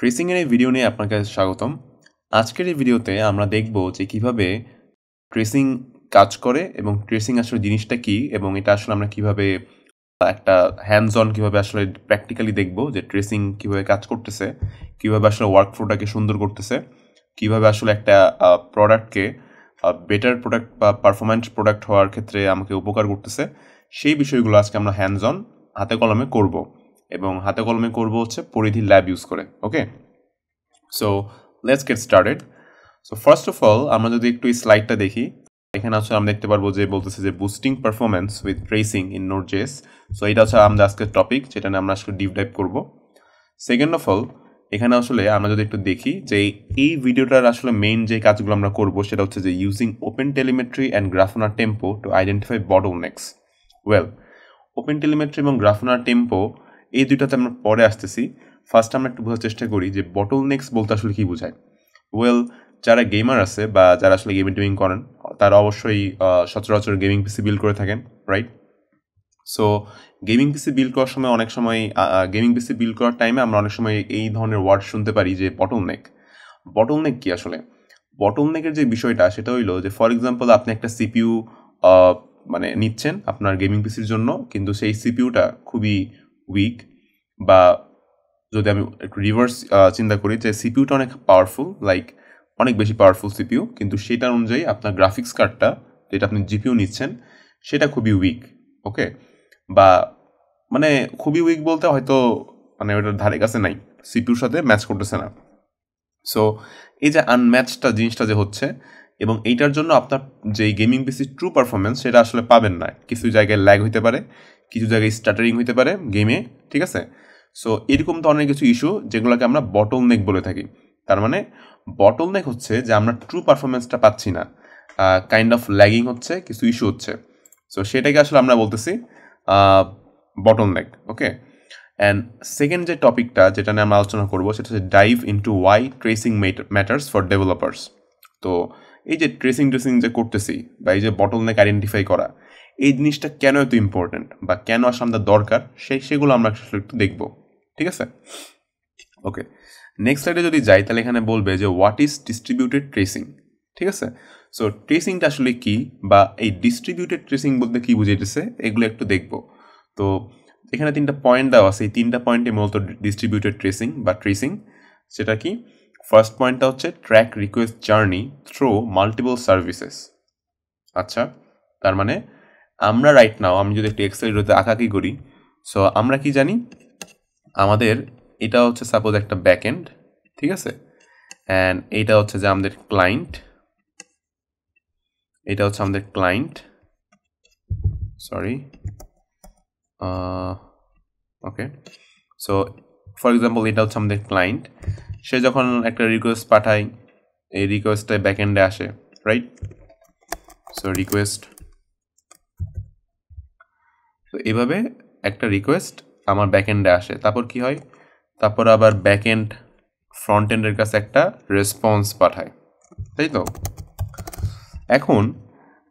Tracing এর এই video নিয়ে আপনাকে স্বাগতম। আজকের এই ভিডিওতে আমরা দেখব যে কিভাবে ট্রেসিং কাজ করে এবং ট্রেসিং আসলে জিনিসটা কি এবং এটা আসলে আমরা কিভাবে একটা হ্যান্ডস অন কিভাবে আসলে প্র্যাকটিক্যালি দেখব যে ট্রেসিং কিভাবে কাজ করতেছে, কিভাবে আসলে ওয়ার্ক ফ্লোটাকে সুন্দর করতেছে, কিভাবে আসলে একটা প্রোডাক্টকে বেটার প্রোডাক্ট বা পারফরম্যান্স প্রোডাক্ট হওয়ার ক্ষেত্রে আমাকে উপকার করতেছে, সেই বিষয়গুলো আজকে আমরা হ্যান্ডস অন হাতে কলমে করব এবং হাতে কলমে করব হচ্ছে পরিধি ল্যাব ইউজ করে। Okay, so let's get started. So first of all আমরা যদি একটু এই স্লাইডটা দেখি, এখানে হচ্ছে আমরা দেখতে পারবো যে বলতেছে যে boosting performance with tracing in Node JS. So এটা হচ্ছে আমাদের আজকের টপিক, যেটা নিয়ে আমরা আসলে ডিপ ডাইভ করবো। সেকেন্ড অফ অল এখানে আসলে আমরা যদি একটু দেখি যে এই ভিডিওটার আসলে মেইন যে কাজগুলো আমরা করবো সেটা হচ্ছে যে using open telemetry and Grafana Tempo to identify bottlenecks. Well, open telemetry এবং গ্রাফোনা টেম্পো এই দুইটাতে আমরা পরে আসতেছি। ফার্স্ট আমরা একটু বোঝার চেষ্টা করি যে বটলনেক্স বলতে আসলে কী বোঝায়। ওয়েল, যারা গেমার আছে বা যারা আসলে গেমিং টেমিং করেন তারা অবশ্যই সচরাচর গেমিং পিসি বিল্ড করে থাকেন, right? So gaming PC build করার সময় অনেক সময় গেমিং পিসি বিল্ড করার টাইমে আমরা অনেক সময় এই ধরনের ওয়ার্ড শুনতে পারি যে বটলনেক। বটলনেক কি আসলে? বটলনেকের যে বিষয়টা সেটা হইলো যে ফর এক্সাম্পল আপনি একটা সিপিইউ মানে নিচ্ছেন আপনার গেমিং পিসির জন্য, কিন্তু সেই সিপিইউটা খুবই উইক, বা যদি আমি একটু রিভার্স চিন্তা করি যে সিপিইউটা অনেক পাওয়ারফুল, লাইক অনেক বেশি পাওয়ারফুল সিপিইউ, কিন্তু সেটার অনুযায়ী আপনার গ্রাফিক্স কার্ডটা যেটা আপনি জিপিইউ নিচ্ছেন সেটা খুবই উইক। ওকে, বা মানে খুবই উইক বলতে হয়তো মানে ওটার ধারে কাছে নাই, সিপিইউর সাথে ম্যাচ করতেছে না। সো এই যে আনম্যাচটা জিনিসটা যে হচ্ছে, এবং এইটার জন্য আপনার যে গেমিং পিসির ট্রু পারফরমেন্স সেটা আসলে পাবেন না। কিছু জায়গায় ল্যাগ হইতে পারে, কিছু জায়গায় স্টাটারিং হইতে পারে গেমে, ঠিক আছে? সো এরকম ধরনের কিছু ইস্যু যেগুলোকে আমরা বটলনেক বলে থাকি। তার মানে বটলনেক হচ্ছে যে আমরা ট্রু পারফরমেন্সটা পাচ্ছি না, কাইন্ড অফ ল্যাগিং হচ্ছে, কিছু ইস্যু হচ্ছে। সো সেটাকে আসলে আমরা বলতেছি বটলনেক। ওকে, অ্যান্ড সেকেন্ড যে টপিকটা যেটা নিয়ে আমরা আলোচনা করবো সেটা হচ্ছে dive into why tracing matters for developers. তো এই যে ট্রেসিং যে করতেছি বা এই যে বটলনেক আইডেন্টিফাই করা, এই জিনিসটা কেন এত ইম্পর্টেন্ট বা কেন আসলে আমাদের দরকার সেগুলো আমরা আসলে একটু দেখবো, ঠিক আছে? ওকে, নেক্সট স্লাইডে যদি যাই তাহলে এখানে বলবে যে হোয়াট ইজ ডিস্ট্রিবিউটেড ট্রেসিং, ঠিক আছে? সো ট্রেসিংটা আসলে কি, বা এই ডিস্ট্রিবিউটেড ট্রেসিং বলতে কি বুঝাইতেছে, এগুলো একটু দেখবো। তো এখানে তিনটা পয়েন্ট দেওয়া আছে, এই তিনটা পয়েন্টে মূলত ডিস্ট্রিবিউটেড ট্রেসিং বা ট্রেসিং সেটা কি। ফার্স্ট পয়েন্টটা হচ্ছে track request journey through multiple services. আচ্ছা, তার মানে আমরা রাইট নাও আমি যদি একটু এক্সেলতে আঁকাকি করি, সো আমরা কি জানি, আমাদের এটা হচ্ছে সাপোজ একটা ব্যাকএন্ড, ঠিক আছে? অ্যান্ড এইটা হচ্ছে যে আমাদের ক্লায়েন্ট, এটা হচ্ছে আমাদের client, sorry, okay. So for example এটা হচ্ছে আমাদের ক্লায়েন্ট, সে যখন একটা রিকোয়েস্ট পাঠায় এই রিকোয়েস্টটা ব্যাকএন্ডে আসে, রাইট? সো রিকোয়েস্ট, তো এভাবে একটা রিকোয়েস্ট আমার ব্যাকএন্ডে আসে, তারপর কি হয়, তারপর আবার ব্যাকএন্ড ফ্রন্ট এন্ডের কাছে একটা রেসপন্স পাঠায়, তাই তো? এখন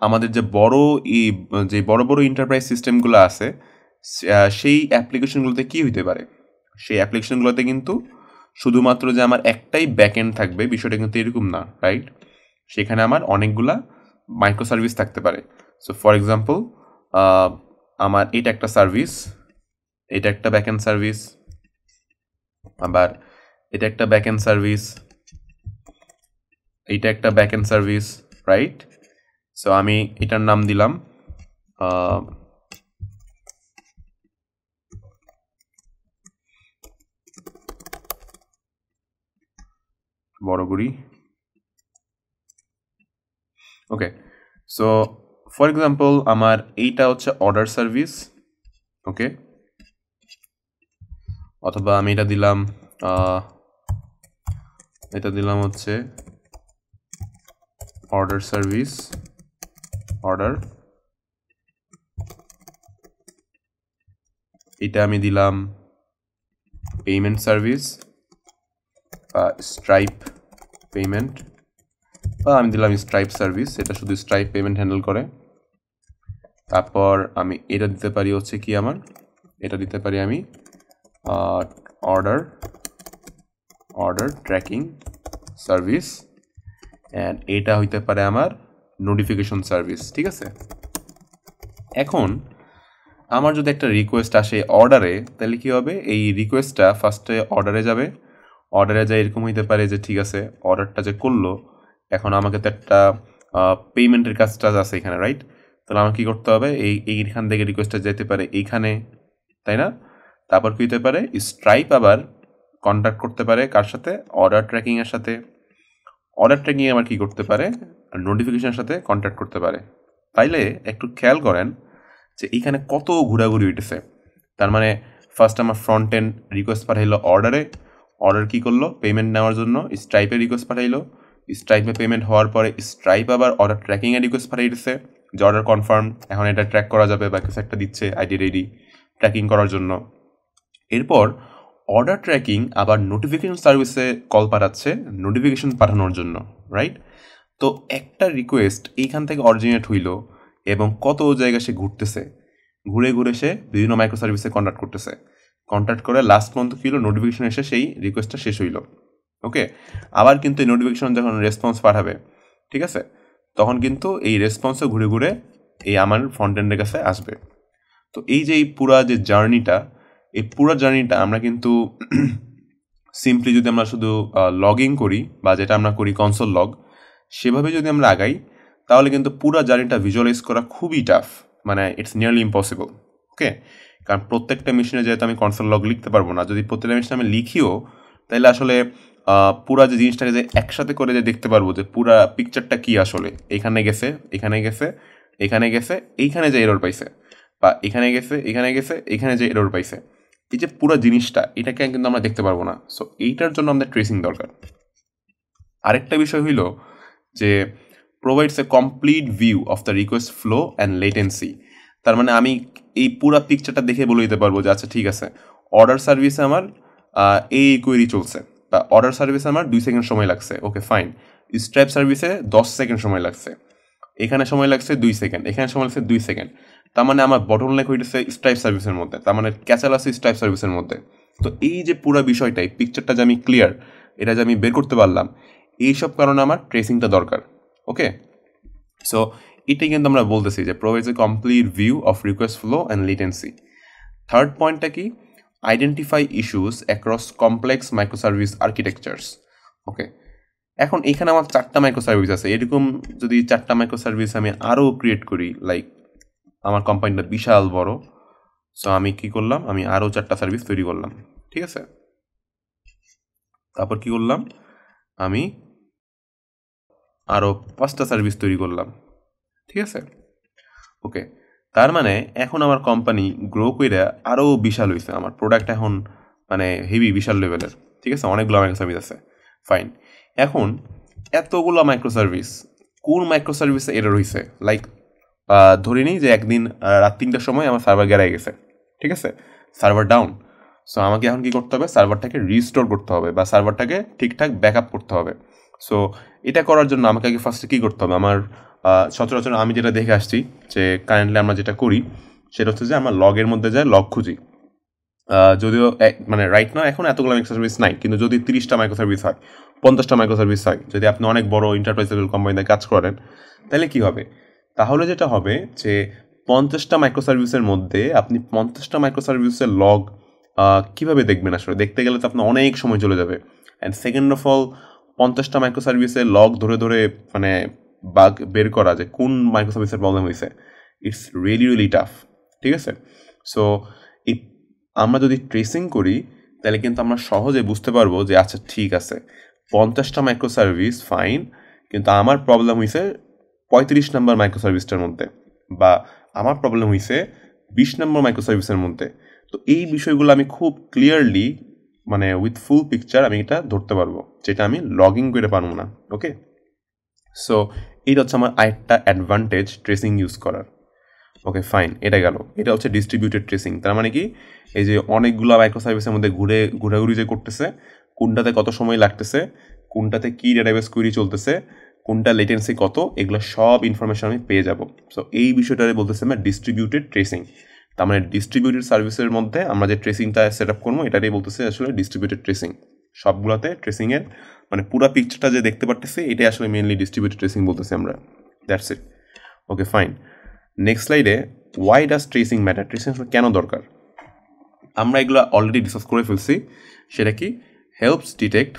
আমাদের যে বড় বড় এন্টারপ্রাইজ সিস্টেমগুলো আছে, সেই অ্যাপ্লিকেশনগুলোতে কি হইতে পারে, সেই অ্যাপ্লিকেশনগুলোতে কিন্তু শুধুমাত্র যে আমার একটাই ব্যাকএন্ড থাকবে বিষয়টা কিন্তু এরকম না, রাইট? সেখানে আমার অনেকগুলা মাইক্রো সার্ভিস থাকতে পারে। সো ফর এক্সাম্পল আমার এটা একটা সার্ভিস, এটা একটা ব্যাকএন্ড সার্ভিস, আবার এটা একটা ব্যাকএন্ড সার্ভিস, এইটা একটা ব্যাকএন্ড সার্ভিস, রাইট? সো আমি এটার নাম দিলাম বড় করি, ওকে। সো ফর এক্সাম্পল আমার এইটা হচ্ছে অর্ডার সার্ভিস, ওকে, অথবা আমি এটা দিলাম হচ্ছে অর্ডার সার্ভিস, অর্ডার, এটা আমি দিলাম পেমেন্ট সার্ভিস বা স্ট্রাইপ পেমেন্ট, বা আমি দিলাম স্ট্রাইপ সার্ভিস, এটা শুধু স্ট্রাইপ পেমেন্ট হ্যান্ডেল করে। তারপর আমি এটা দিতে পারি হচ্ছে কি, আমার এটা দিতে পারি আমি order order tracking service and এটা হইতে পারে আমার নোটিফিকেশন সার্ভিস, ঠিক আছে। এখন আমার যদি একটা রিকোয়েস্ট আসে অর্ডারে, তাহলে কী হবে, এই রিকোয়েস্টটা ফার্স্টে অর্ডারে যাবে। অর্ডারে যায় এরকম হইতে পারে যে ঠিক আছে অর্ডারটা যে করলো, এখন আমাকে তো একটা পেমেন্টের কাজটা আছে এখানে, রাইট? তাহলে আমাকে কী করতে হবে, এইখান থেকে রিকোয়েস্টটা যেতে পারে এইখানে, তাই না? তারপর কী হতে পারে, স্ট্রাইপ আবার কন্ট্যাক্ট করতে পারে কার সাথে, অর্ডার ট্র্যাকিংয়ের সাথে। অর্ডার ট্র্যাকিং আবার কী করতে পারে, নোটিফিকেশনের সাথে কন্ট্যাক্ট করতে পারে। তাইলে একটু খেয়াল করেন যে এইখানে কত ঘোরাঘুরি হইতেছে। তার মানে ফার্স্ট আমার ফ্রন্ট এন্ড রিকোয়েস্ট পাঠাইলো অর্ডারে, অর্ডার কী করলো, পেমেন্ট নেওয়ার জন্য স্ট্রাইপে রিকোয়েস্ট পাঠাইলো, স্ট্রাইপে পেমেন্ট হওয়ার পরে স্ট্রাইপ আবার অর্ডার ট্র্যাকিংয়ে রিকোয়েস্ট পাঠিয়ে দিচ্ছে যে অর্ডার কনফার্ম, এখন এটা ট্র্যাক করা যাবে বা কিছু একটা দিচ্ছে আইডি রেডি ট্র্যাকিং করার জন্য। এরপর অর্ডার ট্র্যাকিং আবার নোটিফিকেশন সার্ভিসে কল পাঠাচ্ছে নোটিফিকেশন পাঠানোর জন্য, রাইট? তো একটা রিকোয়েস্ট এইখান থেকে অরিজিনেট হইল এবং কত জায়গায় সে ঘুরতেছে, ঘুরে ঘুরে সে বিভিন্ন মাইক্রো সার্ভিসে কন্ট্যাক্ট করতেছে, কন্ট্যাক্ট করে লাস্ট পর্যন্ত কী হলো, নোটিফিকেশন এসে সেই রিকোয়েস্টটা শেষ হইল। ওকে, আবার কিন্তু এই নোটিফিকেশন যখন রেসপন্স পাঠাবে, ঠিক আছে, তখন কিন্তু এই রেসপন্সও ঘুরে ঘুরে এই আমার ফ্রন্ট এন্ডের কাছে আসবে। তো এই যে এই পুরা যে জার্নিটা, এই পুরো জার্নিটা আমরা কিন্তু সিম্পলি যদি আমরা শুধু লগইন করি বা যেটা আমরা করি কনসোল লগ, সেভাবে যদি আমরা আগাই, তাহলে কিন্তু পুরো জার্নিটা ভিজুয়ালাইজ করা খুবই টাফ, মানে ইটস নিয়ারলি ইম্পসিবল। ওকে, কারণ প্রত্যেকটা মেশিনে যেহেতু আমি কনসোল লগ লিখতে পারবো না, যদি প্রত্যেকটা মেশিনে আমি লিখিও, তাহলে আসলে পুরা যে জিনিসটাকে যে একসাথে করে যে দেখতে পারবো যে পুরা পিকচারটা কী আসলে, এখানে গেছে, এখানে গেছে, এখানে গেছে, এইখানে যে এরর পাইছে, বা এখানে গেছে, এখানে গেছে, এখানে যে এরর পাইছে, এই যে পুরো জিনিসটা, এটাকে কিন্তু আমরা দেখতে পারবো না। সো এইটার জন্য আমাদের ট্রেসিং দরকার। আরেকটা বিষয় হইল যে provides a complete view of the request flow and latency. তার মানে আমি এই পুরো পিকচারটা দেখে বলে দিতে পারবো যে আচ্ছা ঠিক আছে, অর্ডার সার্ভিসে আমার এই কোয়েরি চলছে, বা অর্ডার সার্ভিসে আমার 2 সেকেন্ড সময় লাগছে, ওকে ফাইন। স্ট্রাইপ সার্ভিসে 10 সেকেন্ড সময় লাগছে, এখানে সময় লাগছে 2 সেকেন্ড, এখানে সময় লাগছে 2 সেকেন্ড। তার মানে আমার বটলনেক হইতেছে স্ট্রাইপ সার্ভিসের মধ্যে, তার মানে ক্যাচাল আছে স্ট্রাইপ সার্ভিসের মধ্যে। তো এই যে পুরো বিষয়টা, এই পিকচারটা যে আমি ক্লিয়ার, এটা যে আমি বের করতে পারলাম, এইসব কারণে আমার ট্রেসিংটা দরকার। ওকে, সো এটাই কিন্তু আমরা বলতেছি যে provides a complete view of request flow and latency. Third পয়েন্টটা কি, identify issues across complex microservice architectures. Okay, এখন এখানে আমার 4টা মাইক্রো সার্ভিস আছে, এরকম যদি 4টা মাইক্রো সার্ভিস আমি আরও ক্রিয়েট করি, লাইক আমার কোম্পানিটা বিশাল বড়, সো আমি কি করলাম, আমি আরও 4টা সার্ভিস তৈরি করলাম, ঠিক আছে। তারপর কি করলাম, আমি আরও 5টা সার্ভিস তৈরি করলাম, ঠিক আছে। ওকে, তার মানে এখন আমার কোম্পানি গ্রো করে আরও বিশাল হয়েছে, আমার প্রোডাক্ট এখন মানে হেভি বিশাল লেভেলের, ঠিক আছে, অনেকগুলো মাইক্রো সার্ভিস আছে, ফাইন। এখন এতগুলো মাইক্রো সার্ভিস, কোন মাইক্রো সার্ভিসে এরর হয়েছে, লাইক ধরে নিই যে একদিন রাত 3টার সময় আমার সার্ভার গেড়ে গেছে, ঠিক আছে, সার্ভার ডাউন। সো আমাকে এখন কী করতে হবে, সার্ভারটাকে রিস্টোর করতে হবে বা সার্ভারটাকে ঠিকঠাক ব্যাক আপ করতে হবে। সো এটা করার জন্য আমাকে আগে ফার্স্টে কী করতে হবে, আমার সচরাচর আমি যেটা দেখে আসছি যে কারেন্টলি আমরা যেটা করি সেটা হচ্ছে যে আমরা লগের মধ্যে যাই, লগ খুঁজি। যদিও মানে রাইট না এখন এতগুলো মাইক্রো সার্ভিস নাই, কিন্তু যদি 30টা মাইক্রো সার্ভিস হয়, 50টা মাইক্রো সার্ভিস হয়, যদি আপনি অনেক বড় এন্টারপ্রাইজ লেভেল কোম্পানিতে কাজ করেন, তাহলে কি হবে, তাহলে যেটা হবে যে 50টা মাইক্রো সার্ভিসের মধ্যে আপনি 50টা মাইক্রো সার্ভিসের লগ কীভাবে দেখবেন, আসলে দেখতে গেলে তো আপনার অনেক সময় চলে যাবে। অ্যান্ড সেকেন্ড অফ অল, 50টা মাইক্রো সার্ভিসের লগ ধরে ধরে মানে বাগ বের করা যে কোন মাইক্রো সার্ভিসের প্রবলেম হয়েছে, ইটস রিয়েলি রিয়েলি টাফ, ঠিক আছে। সো এই আমরা যদি ট্রেসিং করি, তাহলে কিন্তু আমরা সহজে বুঝতে পারবো যে আচ্ছা ঠিক আছে 50টা মাইক্রো সার্ভিস ফাইন, কিন্তু আমার প্রবলেম হয়েছে 35 নম্বর মাইক্রো সার্ভিসটার মধ্যে, বা আমার প্রবলেম হয়েছে 20 নম্বর মাইক্রো সার্ভিসের মধ্যে। তো এই বিষয়গুলো আমি খুব ক্লিয়ারলি মানে উইথ ফুল পিকচার আমি এটা ধরতে পারবো, যেটা আমি লগইন করে পারবো না। ওকে, সো এইটা হচ্ছে আমার আরেকটা অ্যাডভান্টেজ ট্রেসিং ইউজ করার। ওকে ফাইন, এটা গেল, এটা হচ্ছে ডিস্ট্রিবিউটেড ট্রেসিং। তার মানে কি, এই যে অনেকগুলো মাইক্রো সার্ভিসের মধ্যে ঘোরাঘুরি যে করতেছে, কোনটাতে কত সময় লাগতেছে, কোনটাতে কী ডেটাবেস কোয়েরি চলতেছে, কোনটা লেটেন্সি কত, এগুলো সব ইনফরমেশন আমি পেয়ে যাব। সো এই বিষয়টারে বলতেছে আমরা ডিস্ট্রিবিউটেড ট্রেসিং। তার মানে ডিস্ট্রিবিউটেড সার্ভিসের মধ্যে আমরা যে ট্রেসিংটা সেট আপ করবো, এটারই বলতেছে আসলে ডিস্ট্রিবিউটেড ট্রেসিং। সবগুলোতে ট্রেসিংয়ের মানে পুরো পিকচারটা যে দেখতে পারতেছি এটাই আসলে মেনলি ডিস্ট্রিবিউটেড ট্রেসিং বলতেছি আমরা। That's it. Okay fine. Next স্লাইডে why does tracing matter, tracing আসলে কেন দরকার? আমরা এগুলো অলরেডি ডিসকাস করে ফেলছি। সেটা কি? Helps detect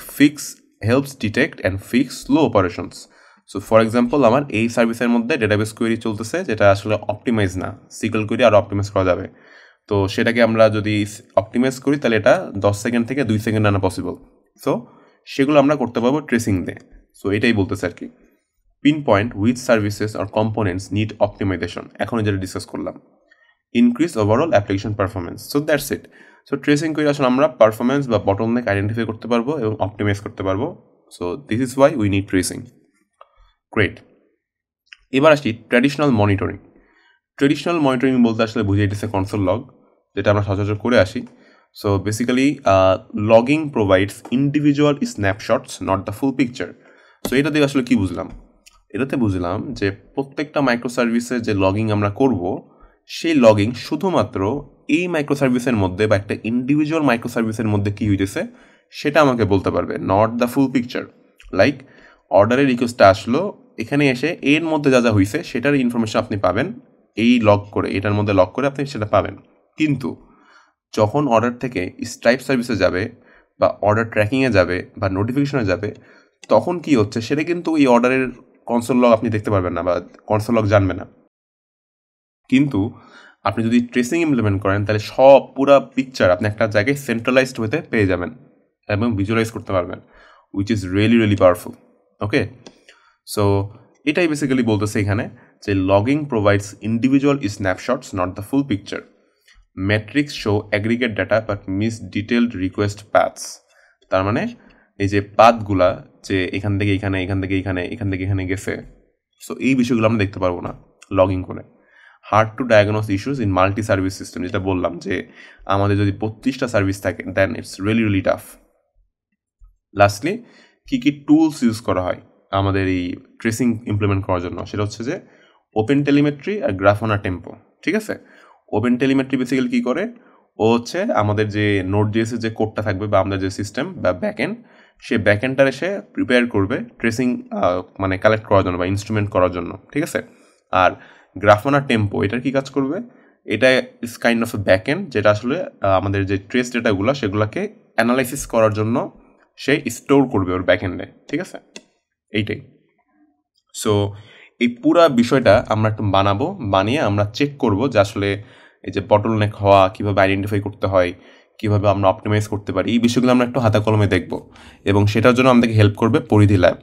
and fix slow operations. So for example আমার এই সার্ভিসের মধ্যে ডেটাবেস কোয়েরি চলতেছে যেটা আসলে অপটিমাইজ না, সিকল কোয়েরি আরও অপটিমাইজ করা যাবে। তো সেটাকে আমরা যদি অপটিমাইজ করি তাহলে এটা 10 সেকেন্ড থেকে 2 সেকেন্ড আনা পসিবল। সো সেগুলো আমরা করতে পারবো ট্রেসিং দিয়ে। সো এটাই বলতেছে আর কি। পিন পয়েন্ট উইথ সার্ভিসেস আর কম্পোনেন্টস নিড অপটিমাইজেশন, এখন যেটা ডিসকাস করলাম। Increase overall application performance. So that's it. So tracing করে আসলে আমরা পারফরমেন্স বা বটলনেক আইডেন্টিফাই করতে পারবো এবং অপটিমাইজ করতে পারবো। So this is why we need tracing. Great. এবার আসি ট্র্যাডিশনাল মনিটরিং। ট্র্যাডিশনাল মনিটরিং বলতে আসলে বুঝিয়ে দিচ্ছে কনসোল লগ, যেটা আমরা সচরাচর করে আসি। So basically logging provides individual snapshots, not the full picture. So এটা দিয়ে আসলে কী বুঝলাম? এটাতে বুঝলাম যে প্রত্যেকটা মাইক্রো সার্ভিসের যে লগিং আমরা করব, সেই লগিং শুধুমাত্র এই মাইক্রো সার্ভিসের মধ্যে বা একটা ইন্ডিভিজুয়াল মাইক্রো সার্ভিসের মধ্যে কী হইতেছে সেটা আমাকে বলতে পারবে, not the full picture. Like অর্ডারের রিকোয়েস্টটা আসলো, এখানে এসে এর মধ্যে যা যা হয়েছে সেটার ইনফরমেশন আপনি পাবেন এই লগ করে, এটার মধ্যে লগ করে আপনি সেটা পাবেন। কিন্তু যখন অর্ডার থেকে স্ট্রাইপ সার্ভিসে যাবে বা অর্ডার ট্র্যাকিংয়ে যাবে বা নোটিফিকেশনে যাবে, তখন কি হচ্ছে সেটা কিন্তু এই অর্ডারের কনসোল লগ আপনি দেখতে পারবেন না বা কনসোল লগ জানবে না। কিন্তু আপনি যদি ট্রেসিং ইমপ্লিমেন্ট করেন তাহলে সব পুরা পিকচার আপনি একটা জায়গায় সেন্ট্রালাইজড হতে পেয়ে যাবেন এবং ভিজুয়ালাইজ করতে পারবেন, which is really powerful. Okay, so এটাই বেসিক্যালি বলতেছে এখানে যে logging provides individual snapshots, not the full picture. Metrics show aggregate data but miss detailed request paths. তার মানে এই যে পাথগুলা যে এখান থেকে এখানে, এখান থেকে এখানে, এখান থেকে এখানে গেছে, সো এই বিষয়গুলো আমরা দেখতে পারবো না লগিং করে। Hard to diagnose issues in multi service system, যেটা বললাম যে আমাদের যদি 25টা সার্ভিস থাকে then it's really tough. Lastly কী কী টুলস ইউজ করা হয় আমাদের এই ট্রেসিং ইমপ্লিমেন্ট করার জন্য, সেটা হচ্ছে যে ওপেন টেলিমেট্রি আর গ্রাফোনা টেম্পো। ঠিক আছে, ওপেন টেলিমেট্রি বেসিক্যালি কী করে, ও হচ্ছে আমাদের যে নোড.js-এর যে কোডটা থাকবে বা আমাদের যে সিস্টেম বা ব্যাকএন্ড, সে ব্যাকএন্ডটার এসে প্রিপেয়ার করবে ট্রেসিং মানে কালেক্ট করার জন্য বা ইনস্ট্রুমেন্ট করার জন্য। ঠিক আছে, আর গ্রাফোনা টেম্পো এটার কী কাজ করবে, এটা is kind of A backend যেটা আসলে আমাদের যে ট্রেস ডেটাগুলো সেগুলোকে অ্যানালাইসিস করার জন্য সে স্টোর করবে ওর ব্যাকএন্ডে। ঠিক আছে, এইটাই। সো এই পুরা বিষয়টা আমরা একটু বানিয়ে আমরা চেক করব যে আসলে এই যে বটলনেক হওয়া কীভাবে আইডেন্টিফাই করতে হয়, কীভাবে আমরা অপটিমাইজ করতে পারি, এই বিষয়গুলো আমরা একটু হাতে কলমে দেখব এবং সেটার জন্য আমাদেরকে হেল্প করবে পরিধি ল্যাব।